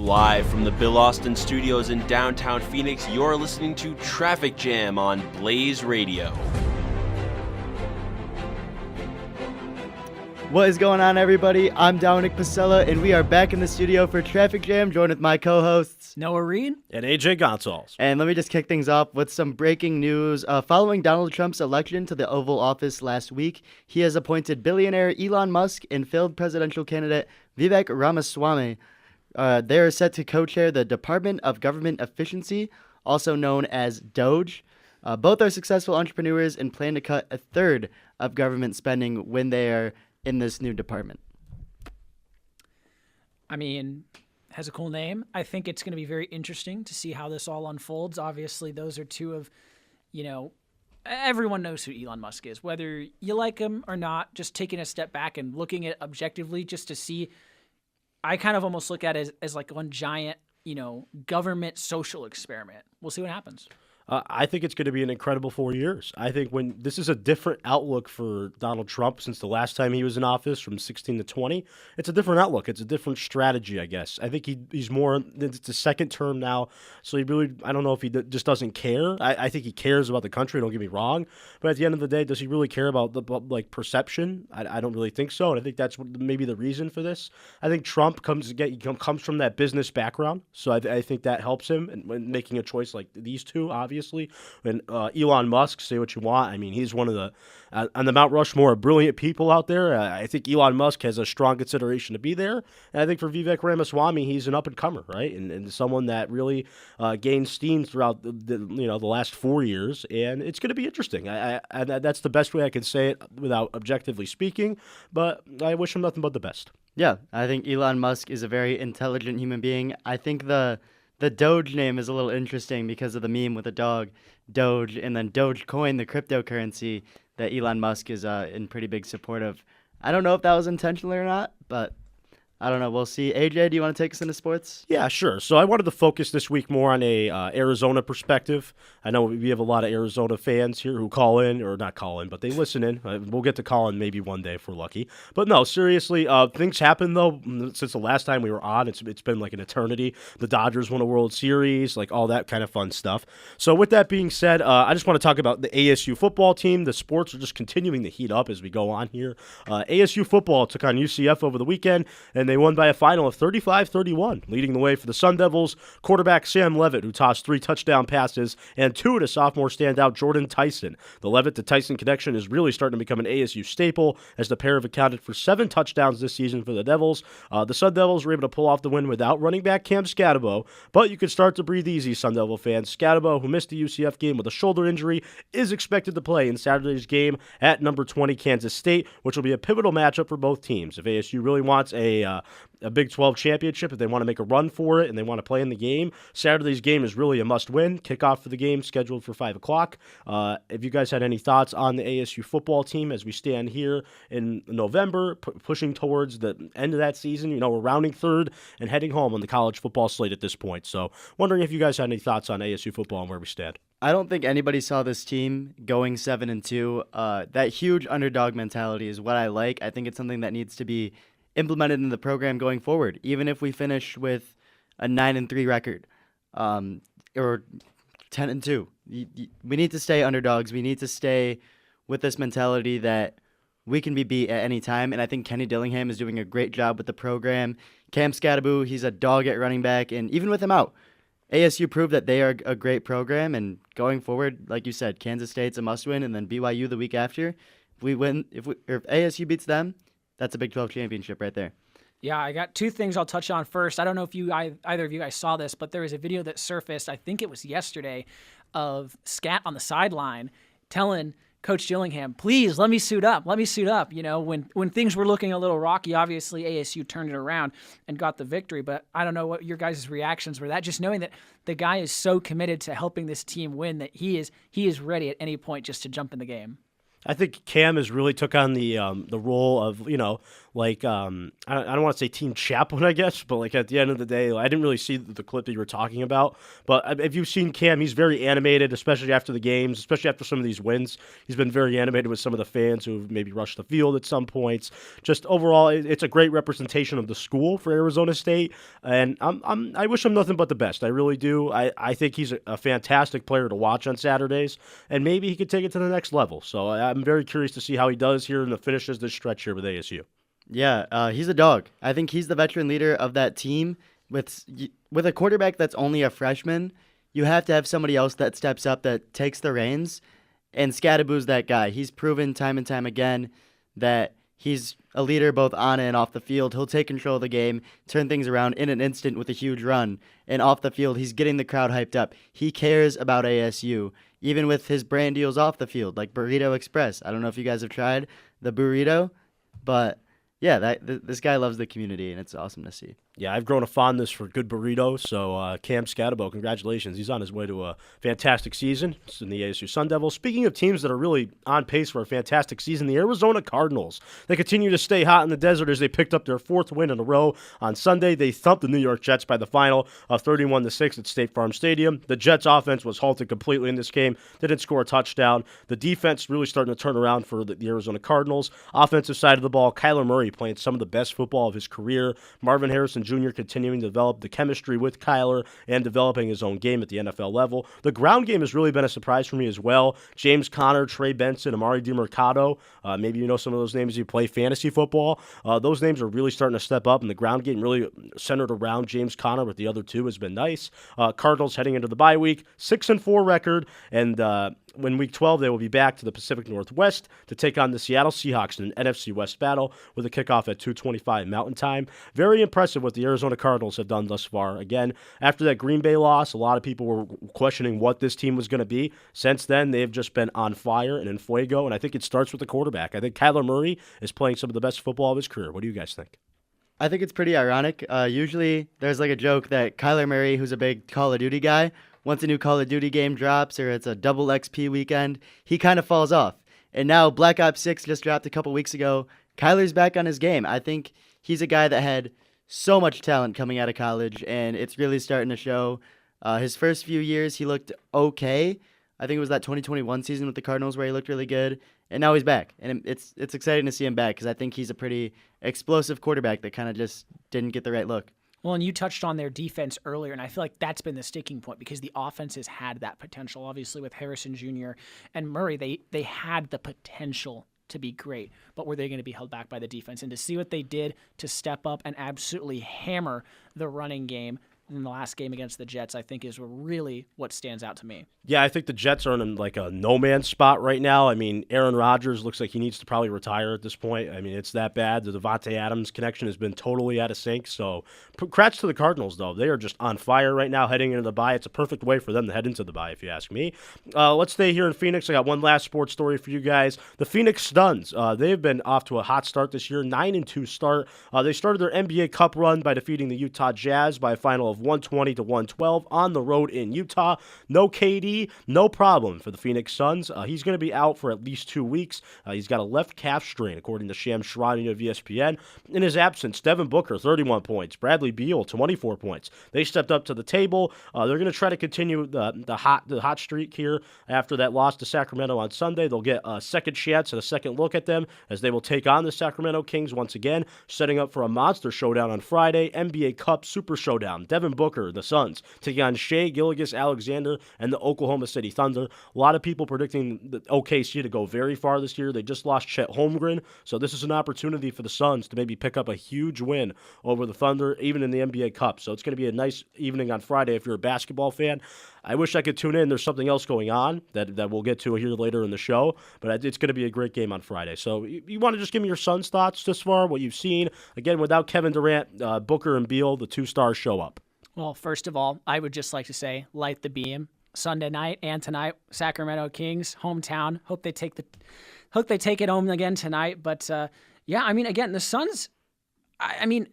Live from the Bill Austin Studios in downtown Phoenix, you're listening to Traffic Jam on Blaze Radio. What is going on, everybody? I'm Dominic, Pasella, and we are back in the studio for Traffic Jam, joined with my co-hosts Noah Reed and AJ Goncalves. And let me just kick things off with some breaking news. Following Donald Trump's election to the Oval Office last week, he has appointed billionaire Elon Musk and failed presidential candidate Vivek Ramaswamy. They are set to co-chair the Department of Government Efficiency, also known as DOGE. Both are successful entrepreneurs and plan to cut a third of government spending when they are in this new department. I mean, has a cool name. I think it's going to be very interesting to see how this all unfolds. Obviously, those are two of, everyone knows who Elon Musk is, whether you like him or not. Just taking a step back and looking at it objectively just to see, I kind of almost look at it as like one giant, government social experiment. We'll see what happens. I think it's going to be an incredible 4 years. I think when this is a different outlook for Donald Trump since the last time he was in office from 16 to 20. It's a different outlook. It's a different strategy, I guess. I think he's more, it's a second term now. So he really, I don't know if he just doesn't care. I think he cares about the country, don't get me wrong. But at the end of the day, does he really care about the perception? I don't really think so. And I think that's maybe the reason for this. I think Trump comes from that business background. So I think that helps him in making a choice like these two, obviously. And Elon Musk, say what you want. I mean, he's one of the, on the Mount Rushmore of brilliant people out there. I think Elon Musk has a strong consideration to be there. And I think for Vivek Ramaswamy, he's an up-and-comer, right? And someone that really gained steam throughout the last 4 years. And it's going to be interesting. I that's the best way I can say it without objectively speaking. But I wish him nothing but the best. Yeah, I think Elon Musk is a very intelligent human being. I think the Doge name is a little interesting because of the meme with the dog, Doge, and then Dogecoin, the cryptocurrency that Elon Musk is in pretty big support of. I don't know if that was intentional or not, but I don't know. We'll see. AJ, do you want to take us into sports? Yeah, sure. So I wanted to focus this week more on a Arizona perspective. I know we have a lot of Arizona fans here who call in, or not call in, but they listen in. We'll get to call in maybe one day if we're lucky. But no, seriously, things happen, though, since the last time we were on. It's been like an eternity. The Dodgers won a World Series, like all that kind of fun stuff. So with that being said, I just want to talk about the ASU football team. The sports are just continuing to heat up as we go on here. ASU football took on UCF over the weekend, and they won by a final of 35-31, leading the way for the Sun Devils. Quarterback Sam Levitt, who tossed 3 touchdown passes, and 2 to sophomore standout Jordan Tyson. The Levitt to Tyson connection is really starting to become an ASU staple, as the pair have accounted for 7 touchdowns this season for the Devils. The Sun Devils were able to pull off the win without running back Cam Scatabo, but you can start to breathe easy, Sun Devil fans. Scatabo, who missed the UCF game with a shoulder injury, is expected to play in Saturday's game at number 20 Kansas State, which will be a pivotal matchup for both teams. If ASU really wants a Big 12 championship, if they want to make a run for it and they want to play in the game, Saturday's game is really a must-win. Kickoff for the game scheduled for 5 o'clock. If you guys had any thoughts on the ASU football team as we stand here in November, pushing towards the end of that season, we're rounding third and heading home on the college football slate at this point. So wondering if you guys had any thoughts on ASU football and where we stand. I don't think anybody saw this team going 7-2. That huge underdog mentality is what I like. I think it's something that needs to be implemented in the program going forward, even if we finish with a 9-3 record, or 10-2. We need to stay underdogs. We need to stay with this mentality that we can be beat at any time, and I think Kenny Dillingham is doing a great job with the program. Cam Scatabo, he's a dog at running back, and even with him out, ASU proved that they are a great program, and going forward, like you said, Kansas State's a must-win, and then BYU the week after. If ASU beats them, that's a Big 12 championship right there. Yeah, I got 2 things I'll touch on first. I don't know if either of you guys saw this, but there was a video that surfaced, I think it was yesterday, of Scat on the sideline telling Coach Dillingham, please let me suit up. When things were looking a little rocky, obviously ASU turned it around and got the victory. But I don't know what your guys' reactions were. That just knowing that the guy is so committed to helping this team win that he is ready at any point just to jump in the game. I think Cam has really took on the role of, like I don't want to say team chaplain, I guess, but like at the end of the day, I didn't really see the clip that you were talking about. But if you've seen Cam, he's very animated, especially after the games, especially after some of these wins. He's been very animated with some of the fans who've maybe rushed the field at some points. Just overall, it's a great representation of the school for Arizona State, and I wish him nothing but the best. I really do. I think he's a fantastic player to watch on Saturdays, and maybe he could take it to the next level. So I'm very curious to see how he does here in the finishes this stretch here with ASU. Yeah, he's a dog. I think he's the veteran leader of that team. With a quarterback that's only a freshman, you have to have somebody else that steps up, that takes the reins, and Scadaboo's that guy. He's proven time and time again that he's a leader both on and off the field. He'll take control of the game, turn things around in an instant with a huge run. And off the field, he's getting the crowd hyped up. He cares about ASU, even with his brand deals off the field, like Burrito Express. I don't know if you guys have tried the burrito, but yeah, this guy loves the community, and it's awesome to see. Yeah, I've grown a fondness for good burritos, so Cam Scadabo, congratulations. He's on his way to a fantastic season in the ASU Sun Devils. Speaking of teams that are really on pace for a fantastic season, the Arizona Cardinals. They continue to stay hot in the desert as they picked up their 4th win in a row. On Sunday, they thumped the New York Jets by the final of 31-6 at State Farm Stadium. The Jets' offense was halted completely in this game. They didn't score a touchdown. The defense really starting to turn around for the Arizona Cardinals. Offensive side of the ball, Kyler Murray playing some of the best football of his career. Marvin Harrison Jr. continuing to develop the chemistry with Kyler and developing his own game at the NFL level. The ground game has really been a surprise for me as well. James Conner, Trey Benson, Amari DiMercado, maybe you know some of those names if you play fantasy football. Those names are really starting to step up, and the ground game really centered around James Conner with the other two has been nice. Cardinals heading into the bye week, 6-4 record, and when Week 12, they will be back to the Pacific Northwest to take on the Seattle Seahawks in an NFC West battle with a kickoff at 2:25 Mountain Time. Very impressive what the Arizona Cardinals have done thus far. Again, after that Green Bay loss, a lot of people were questioning what this team was going to be. Since then, they've just been on fire and in fuego, and I think it starts with the quarterback. I think Kyler Murray is playing some of the best football of his career. What do you guys think? I think it's pretty ironic. Usually, there's like a joke that Kyler Murray, who's a big Call of Duty guy, once a new Call of Duty game drops or it's a double XP weekend, he kind of falls off. And now Black Ops 6 just dropped a couple weeks ago. Kyler's back on his game. I think he's a guy that had so much talent coming out of college, and it's really starting to show. His first few years, he looked okay. I think it was that 2021 season with the Cardinals where he looked really good, and now he's back. And it's exciting to see him back because I think he's a pretty explosive quarterback that kind of just didn't get the right look. Well, and you touched on their defense earlier, and I feel like that's been the sticking point because the offense has had that potential. Obviously, with Harrison Jr. and Murray, they had the potential to be great, but were they going to be held back by the defense? And to see what they did to step up and absolutely hammer the running game in the last game against the Jets, I think is really what stands out to me. Yeah, I think the Jets are in like a no-man's spot right now. I mean, Aaron Rodgers looks like he needs to probably retire at this point. I mean, it's that bad. The Devontae Adams connection has been totally out of sync. So, congrats to the Cardinals, though. They are just on fire right now heading into the bye. It's a perfect way for them to head into the bye, if you ask me. Let's stay here in Phoenix. I got one last sports story for you guys. The Phoenix Suns, they've been off to a hot start this year, 9-2 start. They started their NBA Cup run by defeating the Utah Jazz by a final of 120-112 on the road in Utah. No KD. No problem for the Phoenix Suns. He's going to be out for at least 2 weeks. He's got a left calf strain, according to Shams Charania of ESPN. In his absence, Devin Booker, 31 points. Bradley Beal, 24 points. They stepped up to the table. They're going to try to continue the hot streak here after that loss to Sacramento on Sunday. They'll get a second chance and a second look at them as they will take on the Sacramento Kings once again, setting up for a monster showdown on Friday. NBA Cup Super Showdown. Devin Booker, the Suns, taking on Shai Gilgeous-Alexander and the Oklahoma City Thunder. A lot of people predicting the OKC to go very far this year. They just lost Chet Holmgren, so this is an opportunity for the Suns to maybe pick up a huge win over the Thunder, even in the NBA Cup. So it's going to be a nice evening on Friday if you're a basketball fan. I wish I could tune in. There's something else going on that we'll get to here later in the show, but it's going to be a great game on Friday. So you want to just give me your Suns thoughts this far, what you've seen? Again, without Kevin Durant, Booker and Beal, the two stars show up. Well, first of all, I would just like to say, light the beam. Sunday night and tonight, Sacramento Kings, hometown. Hope they take it home again tonight. But yeah, I mean, again, the Suns, I mean,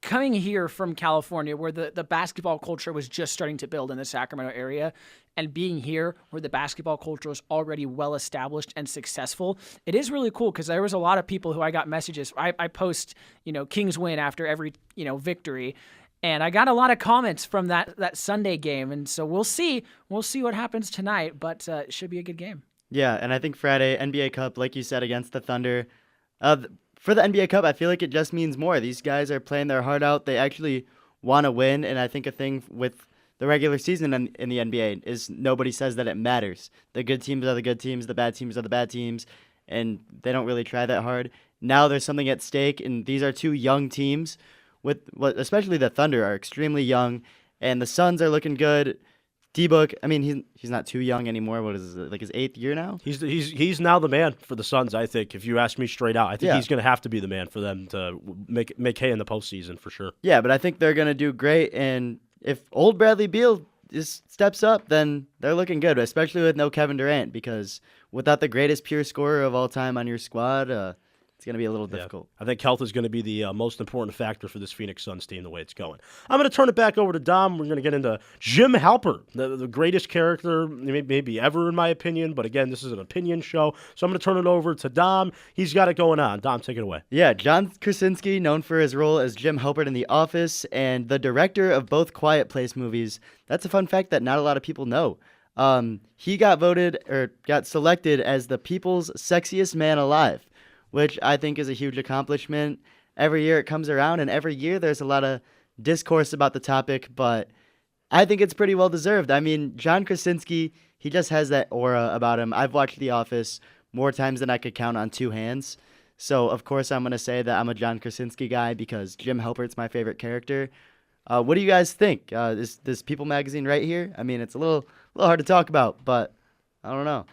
coming here from California, where the basketball culture was just starting to build in the Sacramento area, and being here where the basketball culture is already well established and successful, it is really cool because there was a lot of people who I got messages. I post, Kings win after every, victory. And I got a lot of comments from that Sunday game. And so we'll see. We'll see what happens tonight, but it should be a good game. Yeah, and I think Friday, NBA Cup, like you said, against the Thunder. For the NBA Cup, I feel like it just means more. These guys are playing their heart out. They actually want to win, and I think a thing with the regular season in the NBA is nobody says that it matters. The good teams are the good teams, the bad teams are the bad teams, and they don't really try that hard. Now there's something at stake, and these are two young teams, especially the Thunder are extremely young, and the Suns are looking good. D-Book, I mean, he's not too young anymore. What is it, like his 8th year now? He's now the man for the Suns, I think, if you ask me straight out. I think he's going to have to be the man for them to make hay in the postseason for sure. Yeah, but I think they're going to do great, and if old Bradley Beal steps up, then they're looking good, especially with no Kevin Durant, because without the greatest pure scorer of all time on your squad, it's going to be a little difficult. I think health is going to be the most important factor for this Phoenix Suns team the way it's going. I'm going to turn it back over to Dom. We're going to get into Jim Halpert, the greatest character maybe ever in my opinion, but again, this is an opinion show, so I'm going to turn it over to Dom. He's got it going on. Dom, take it away. Yeah, John Krasinski, known for his role as Jim Halpert in The Office and the director of both Quiet Place movies. That's a fun fact that not a lot of people know. He got selected as the people's sexiest man alive, which I think is a huge accomplishment. Every year it comes around, and every year there's a lot of discourse about the topic, but I think it's pretty well deserved. I mean, John Krasinski, he just has that aura about him. I've watched The Office more times than I could count on two hands, so of course I'm going to say that I'm a John Krasinski guy because Jim Halpert's my favorite character. What do you guys think? This People magazine right here? I mean, it's a little hard to talk about, but I don't know.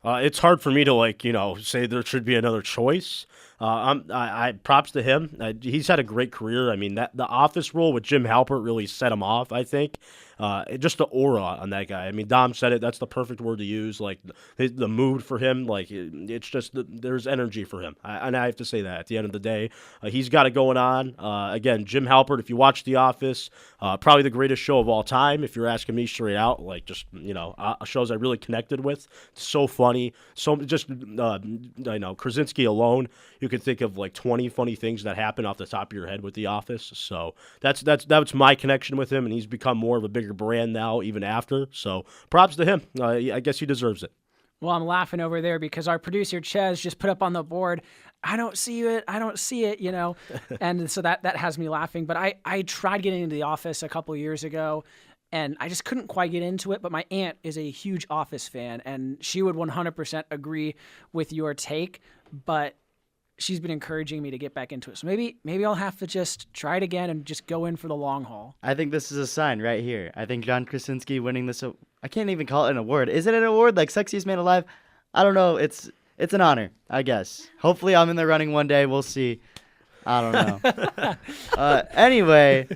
It's hard for me to say there should be another choice. I props to him. He's had a great career. I mean, the Office role with Jim Halpert really set him off, I think. Just the aura on that guy. I mean, Dom said it. That's the perfect word to use. Like the mood for him. Like it's just there's energy for him. And I have to say that at the end of the day, he's got it going on. Again, Jim Halpert. If you watch The Office, probably the greatest show of all time. If you're asking me straight out, like just shows I really connected with. So funny. So just I know Krasinski alone, you could think of like 20 funny things that happen off the top of your head with The Office. So that's my connection with him, and he's become more of a bigger brand now, even after. So props to him. I guess he deserves it. Well, I'm laughing over there because our producer Ches just put up on the board, I don't see it, and so that has me laughing. But I tried getting into The Office a couple years ago, and I just couldn't quite get into it. But my aunt is a huge Office fan, and she would 100% agree with your take. But she's been encouraging me to get back into it. So maybe I'll have to just try it again and just go in for the long haul. I think this is a sign right here. I think John Krasinski winning this, I can't even call it an award. Is it an award like Sexiest Man Alive? I don't know. It's an honor, I guess. Hopefully I'm in the running one day. We'll see. I don't know. Anyway,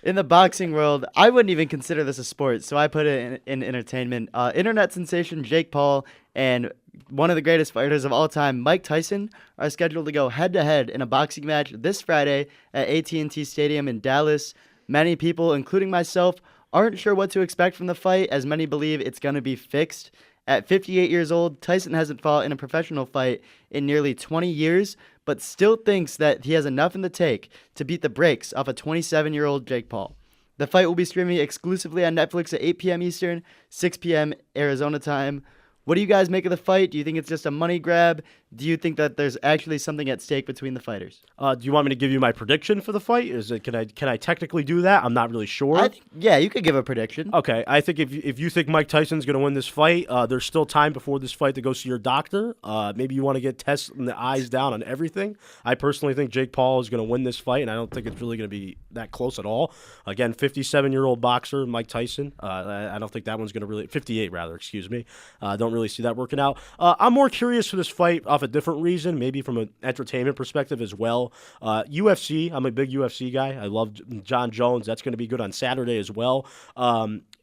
in the boxing world, I wouldn't even consider this a sport, so I put it in entertainment. Internet sensation Jake Paul and one of the greatest fighters of all time, Mike Tyson, are scheduled to go head-to-head in a boxing match this Friday at AT&T Stadium in Dallas. Many people, including myself, aren't sure what to expect from the fight, as many believe it's going to be fixed. At 58 years old, Tyson hasn't fought in a professional fight in nearly 20 years, but still thinks that he has enough in the tank to beat the brakes off a 27-year-old Jake Paul. The fight will be streaming exclusively on Netflix at 8 p.m. Eastern, 6 p.m. Arizona time. What do you guys make of the fight? Do you think it's just a money grab? Do you think that there's actually something at stake between the fighters? Do you want me to give you my prediction for the fight? Can I technically do that? I'm not really sure. Yeah, you could give a prediction. Okay, I think if you think Mike Tyson's going to win this fight, there's still time before this fight to go see your doctor. Maybe you want to get tests and the eyes down on everything. I personally think Jake Paul is going to win this fight, and I don't think it's really going to be that close at all. Again, 57-year-old boxer Mike Tyson. I don't think that one's going to really 58 rather. Excuse me. Don't really see that working out. I'm more curious for this fight off a different reason, maybe from an entertainment perspective as well. UFC, I'm a big UFC guy. I love John Jones. That's going to be good on Saturday as well.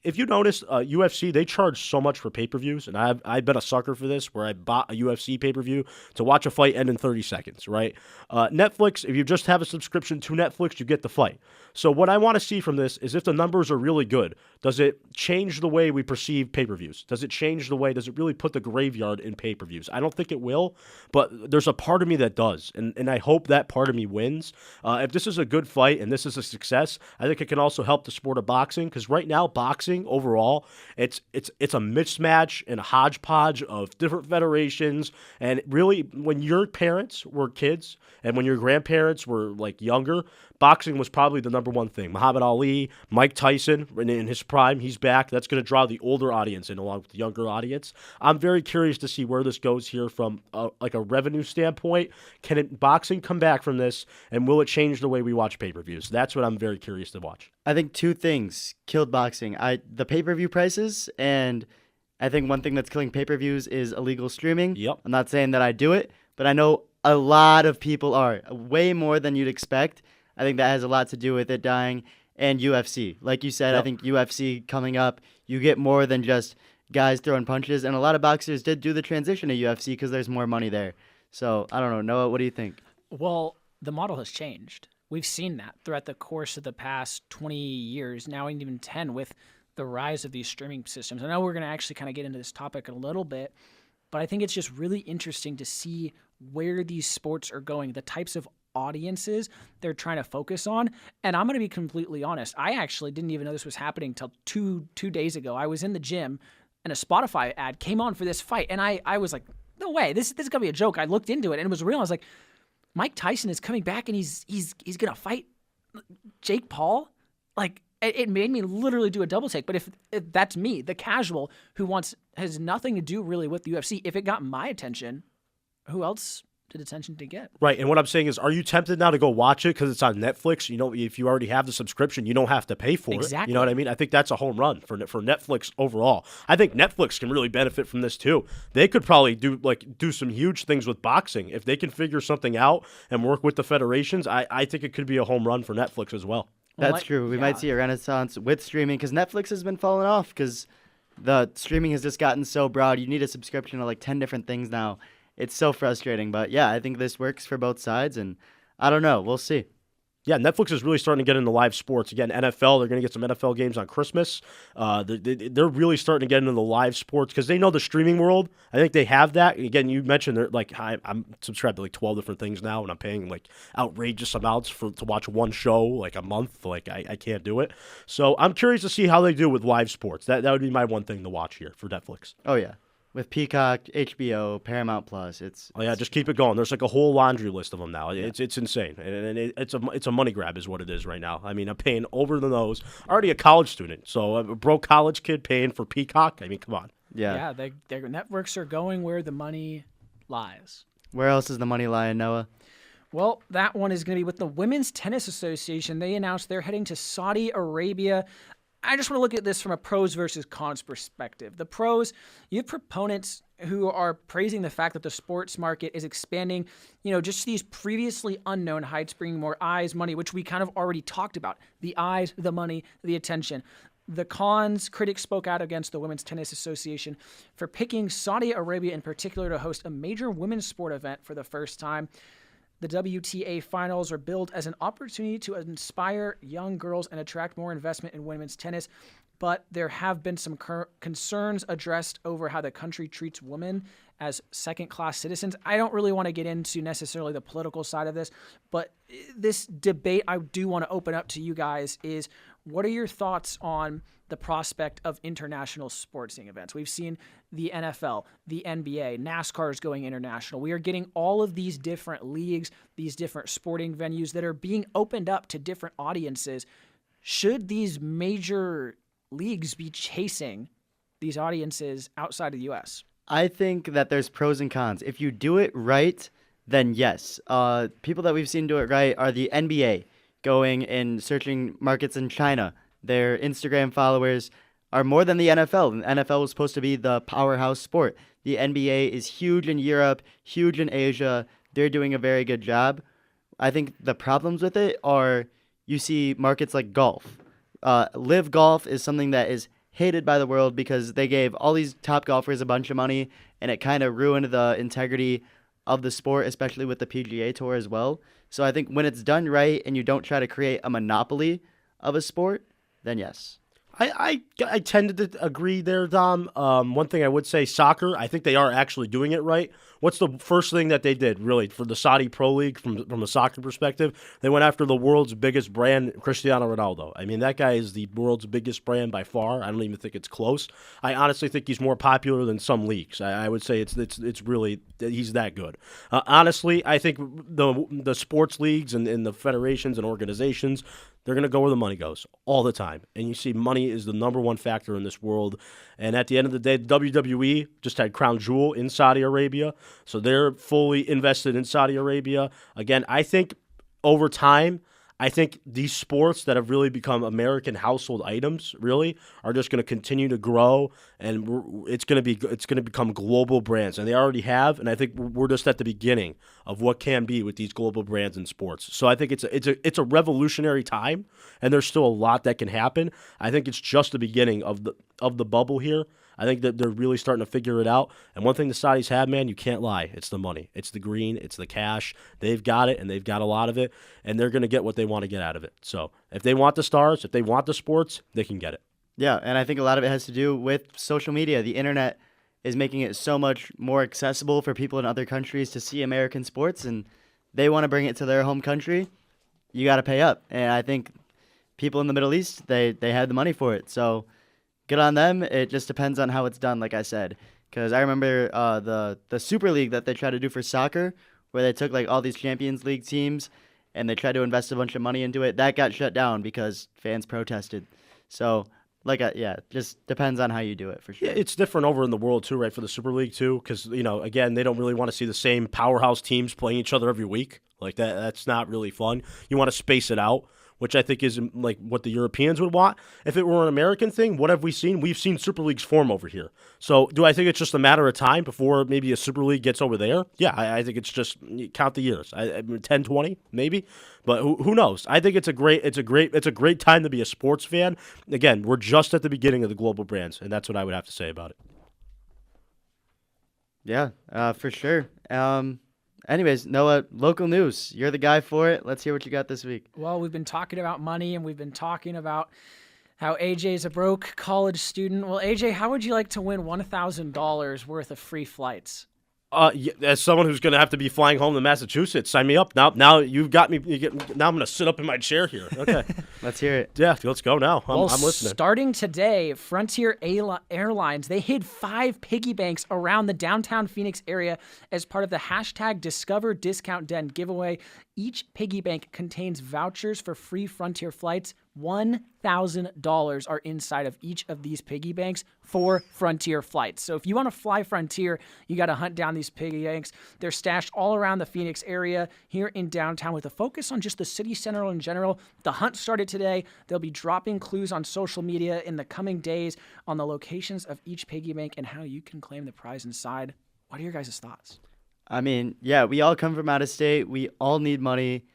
if you notice, UFC, they charge so much for pay-per-views, and I've been a sucker for this, where I bought a UFC pay-per-view to watch a fight end in 30 seconds, right? Netflix, if you just have a subscription to Netflix, you get the fight. So what I want to see from this is if the numbers are really good, does it change the way we perceive pay-per-views? Does it really put the graveyard in pay-per-views? I don't think it will, but there's a part of me that does, and I hope that part of me wins. If this is a good fight and this is a success, I think it can also help the sport of boxing, because right now, boxing overall, it's a mismatch and a hodgepodge of different federations, and really, when your parents were kids and when your grandparents were like younger, boxing was probably the number one thing. Muhammad Ali, Mike Tyson, in his prime, he's back. That's going to draw the older audience in along with the younger audience. I'm very curious to see where this goes here from a revenue standpoint. Can boxing come back from this, and will it change the way we watch pay-per-views? That's what I'm very curious to watch. I think two things killed boxing. The pay-per-view prices, and I think one thing that's killing pay-per-views is illegal streaming. Yep. I'm not saying that I do it, but I know a lot of people are, way more than you'd expect. I think that has a lot to do with it dying. And UFC. Like you said, Yep. I think UFC coming up, you get more than just guys throwing punches. And a lot of boxers did do the transition to UFC because there's more money there. So, I don't know. Noah, what do you think? Well, the model has changed. We've seen that throughout the course of the past 20 years, now even 10, with the rise of these streaming systems. I know we're going to actually kind of get into this topic a little bit, but I think it's just really interesting to see where these sports are going, the types of audiences they're trying to focus on. And I'm going to be completely honest. I actually didn't even know this was happening till two days ago. I was in the gym and a Spotify ad came on for this fight. And I was like, no way, this is going to be a joke. I looked into it and it was real. I was like, Mike Tyson is coming back and he's going to fight Jake Paul. Like, it made me literally do a double take. But if that's me, the casual who has nothing to do really with the UFC, if it got my attention, who else did attention to get? Right, and what I'm saying is, are you tempted now to go watch it because it's on Netflix? You know, if you already have the subscription, you don't have to pay for it. You know what I mean? I think that's a home run for Netflix overall. I think Netflix can really benefit from this too. They could probably do some huge things with boxing if they can figure something out and work with the federations. I think it could be a home run for Netflix as well. That's true. We might see a renaissance with streaming because Netflix has been falling off because the streaming has just gotten so broad. You need a subscription to like 10 different things now. It's so frustrating, but yeah, I think this works for both sides, and I don't know. We'll see. Yeah, Netflix is really starting to get into live sports. Again, NFL, they're going to get some NFL games on Christmas. They're really starting to get into the live sports because they know the streaming world. I think they have that. Again, you mentioned they're like, I'm subscribed to like 12 different things now, and I'm paying like outrageous amounts to watch one show like a month. Like, I can't do it. So I'm curious to see how they do with live sports. That would be my one thing to watch here for Netflix. Oh, yeah. With Peacock, HBO, Paramount Plus, just keep it going. There's like a whole laundry list of them now. It's insane, and it's a money grab is what it is right now. I mean, I'm paying over the nose. Already a college student, so a broke college kid paying for Peacock. I mean, come on. Yeah. Their networks are going where the money lies. Where else is the money lying, Noah? Well, that one is going to be with the Women's Tennis Association. They announced they're heading to Saudi Arabia. I just want to look at this from a pros versus cons perspective. The pros, you have proponents who are praising the fact that the sports market is expanding, just these previously unknown heights, bringing more eyes, money, which we kind of already talked about. The eyes, the money, the attention. The cons, critics spoke out against the Women's Tennis Association for picking Saudi Arabia in particular to host a major women's sport event for the first time. The WTA finals are billed as an opportunity to inspire young girls and attract more investment in women's tennis, but there have been some concerns addressed over how the country treats women as second-class citizens. I don't really want to get into necessarily the political side of this, but this debate I do want to open up to you guys is, what are your thoughts on the prospect of international sporting events? We've seen the NFL, the NBA, NASCAR is going international. We are getting all of these different leagues, these different sporting venues that are being opened up to different audiences. Should these major leagues be chasing these audiences outside of the U.S.? I think that there's pros and cons. If you do it right, then yes. People that we've seen do it right are the NBA, going and searching markets in China. Their Instagram followers are more than the NFL. The NFL was supposed to be the powerhouse sport. The NBA is huge in Europe, huge in Asia. They're doing a very good job. I think the problems with it are you see markets like golf. Live Golf is something that is hated by the world because they gave all these top golfers a bunch of money, and it kind of ruined the integrity of the sport, especially with the PGA Tour as well. So I think when it's done right and you don't try to create a monopoly of a sport, then yes. I tend to agree there, Dom. One thing I would say, soccer, I think they are actually doing it right. What's the first thing that they did, really, for the Saudi Pro League from a soccer perspective? They went after the world's biggest brand, Cristiano Ronaldo. I mean, that guy is the world's biggest brand by far. I don't even think it's close. I honestly think he's more popular than some leagues. I would say it's really, he's that good. Honestly, I think the sports leagues and the federations and organizations, they're going to go where the money goes all the time. And you see money is the number one factor in this world. And at the end of the day, WWE just had Crown Jewel in Saudi Arabia. So they're fully invested in Saudi Arabia. Again, I think over time, I think these sports that have really become American household items really are just going to continue to grow, and it's going to become global brands, and they already have. And I think we're just at the beginning of what can be with these global brands in sports. So I think it's a revolutionary time, and there's still a lot that can happen. I think it's just the beginning of the bubble here. I think that they're really starting to figure it out. And one thing the Saudis have, man, you can't lie. It's the money. It's the green. It's the cash. They've got it, and they've got a lot of it, and they're going to get what they want to get out of it. So if they want the stars, if they want the sports, they can get it. Yeah, and I think a lot of it has to do with social media. The internet is making it so much more accessible for people in other countries to see American sports, and they want to bring it to their home country. You got to pay up. And I think people in the Middle East, they had the money for it. So good on them. It just depends on how it's done, like I said. Because I remember the Super League that they tried to do for soccer, where they took like all these Champions League teams and they tried to invest a bunch of money into it. That got shut down because fans protested. So, just depends on how you do it for sure. Yeah, it's different over in the world too, right? For the Super League too, because again, they don't really want to see the same powerhouse teams playing each other every week. Like that, that's not really fun. You want to space it out, which I think is like what the Europeans would want. If it were an American thing, what have we seen? We've seen Super Leagues form over here. So do I think it's just a matter of time before maybe a Super League gets over there? Yeah, I think it's just count the years. 10, 20, maybe. But who knows? I think it's a great time to be a sports fan. Again, we're just at the beginning of the global brands, and that's what I would have to say about it. Yeah, for sure. Anyways, Noah, local news. You're the guy for it. Let's hear what you got this week. Well, we've been talking about money, and we've been talking about how AJ's a broke college student. Well, AJ, how would you like to win $1,000 worth of free flights? As someone who's going to have to be flying home to Massachusetts, sign me up. Now you've got me. Now I'm going to sit up in my chair here. Okay. Let's hear it. Yeah, let's go now. I'm listening. Starting today, Frontier Airlines, they hid 5 piggy banks around the downtown Phoenix area as part of the hashtag Discover Discount Den giveaway. Each piggy bank contains vouchers for free Frontier flights. $1,000 are inside of each of these piggy banks for Frontier flights. So if you want to fly Frontier, you got to hunt down these piggy banks. They're stashed all around the Phoenix area here in downtown with a focus on just the city center in general. The hunt started today. They'll be dropping clues on social media in the coming days on the locations of each piggy bank and how you can claim the prize inside. What are your guys' thoughts? I mean, yeah, we all come from out of state. We all need money.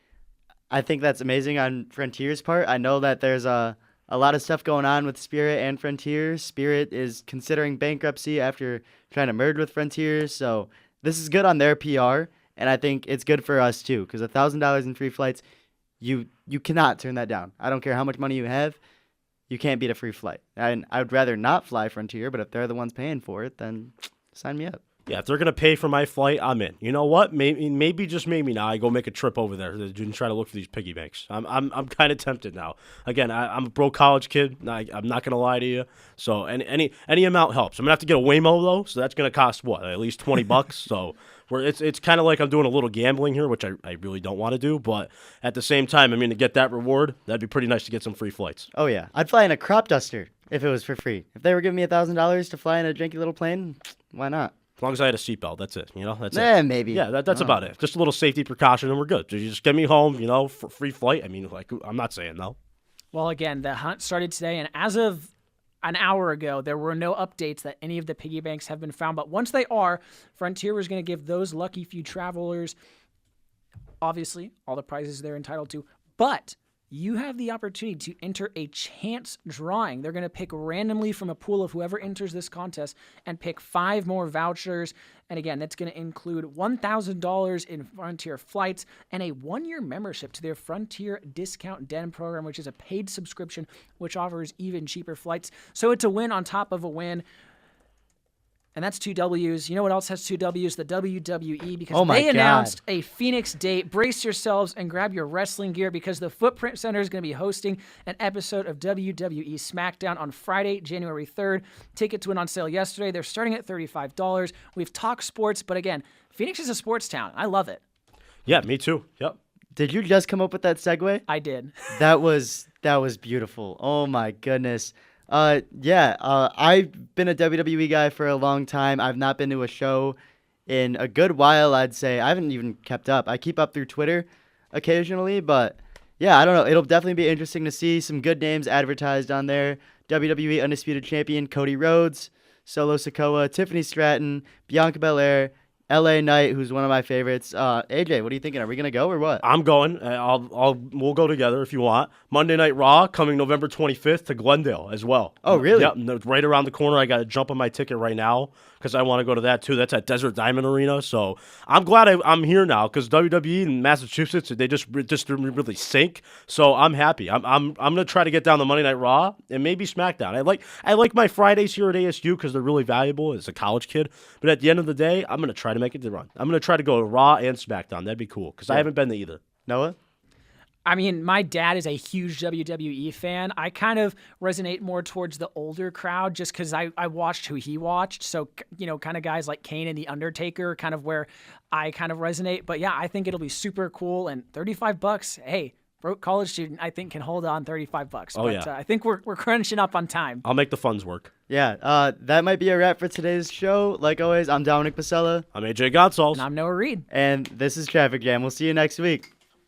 I think that's amazing on Frontier's part. I know that there's a lot of stuff going on with Spirit and Frontier. Spirit is considering bankruptcy after trying to merge with Frontier. So this is good on their PR, and I think it's good for us too, because $1,000 in free flights, you cannot turn that down. I don't care how much money you have. You can't beat a free flight. And I would rather not fly Frontier, but if they're the ones paying for it, then sign me up. Yeah, if they're going to pay for my flight, I'm in. You know what? Maybe just maybe now I go make a trip over there and try to look for these piggy banks. I'm kind of tempted now. Again, I'm a broke college kid. I'm not going to lie to you. So any amount helps. I'm going to have to get a Waymo, though, so that's going to cost, what, at least $20? So it's kind of like I'm doing a little gambling here, which I really don't want to do. But at the same time, I mean, to get that reward, that'd be pretty nice to get some free flights. Oh, yeah. I'd fly in a crop duster if it was for free. If they were giving me $1,000 to fly in a janky little plane, why not? As long as I had a seatbelt, that's it. That's it. Maybe. Yeah, that's about it. Just a little safety precaution, and we're good. You just get me home, for free flight. I mean, I'm not saying no. Well, again, the hunt started today, and as of an hour ago, there were no updates that any of the piggy banks have been found. But once they are, Frontier is going to give those lucky few travelers, obviously, all the prizes they're entitled to. But you have the opportunity to enter a chance drawing. They're going to pick randomly from a pool of whoever enters this contest and pick 5 more vouchers. And again, that's going to include $1,000 in Frontier flights and a 1-year membership to their Frontier Discount Den program, which is a paid subscription, which offers even cheaper flights. So it's a win on top of a win. And that's 2 W's. You know what else has 2 W's? The WWE, because they announced a Phoenix date. Brace yourselves and grab your wrestling gear because the Footprint Center is going to be hosting an episode of WWE SmackDown on Friday, January 3rd. Tickets went on sale yesterday. They're starting at $35. We've talked sports, but again, Phoenix is a sports town. I love it. Yeah, me too. Yep. Did you just come up with that segue? I did. That was beautiful. Oh my goodness. I've been a WWE guy for a long time. I've not been to a show in a good while, I'd say. I haven't even kept up. I keep up through Twitter occasionally, but yeah, I don't know. It'll definitely be interesting to see some good names advertised on there. WWE Undisputed Champion Cody Rhodes, Solo Sikoa, Tiffany Stratton, Bianca Belair, LA Knight, who's one of my favorites. AJ, what are you thinking? Are we going to go or what? I'm going. We'll go together if you want. Monday Night Raw coming November 25th to Glendale as well. Oh, really? Yep, right around the corner. I got to jump on my ticket right now because I want to go to that too. That's at Desert Diamond Arena. So I'm glad I'm here now because WWE in Massachusetts, they just really sink. So I'm happy. I'm gonna try to get down to Monday Night Raw and maybe SmackDown. I like my Fridays here at ASU because they're really valuable as a college kid. But at the end of the day, I'm gonna try to make it the run. I'm gonna try to go to Raw and SmackDown. That'd be cool because I haven't been to either. Noah? I mean, my dad is a huge WWE fan. I kind of resonate more towards the older crowd just because I watched who he watched. So, kind of guys like Kane and The Undertaker, kind of where I kind of resonate. But yeah, I think it'll be super cool. And $35, hey, broke college student, I think can hold on $35. Oh, yeah. I think we're crunching up on time. I'll make the funds work. Yeah, that might be a wrap for today's show. Like always, I'm Dominic Pasella. I'm AJ Goncalves. And I'm Noah Reed. And this is Traffic Jam. We'll see you next week.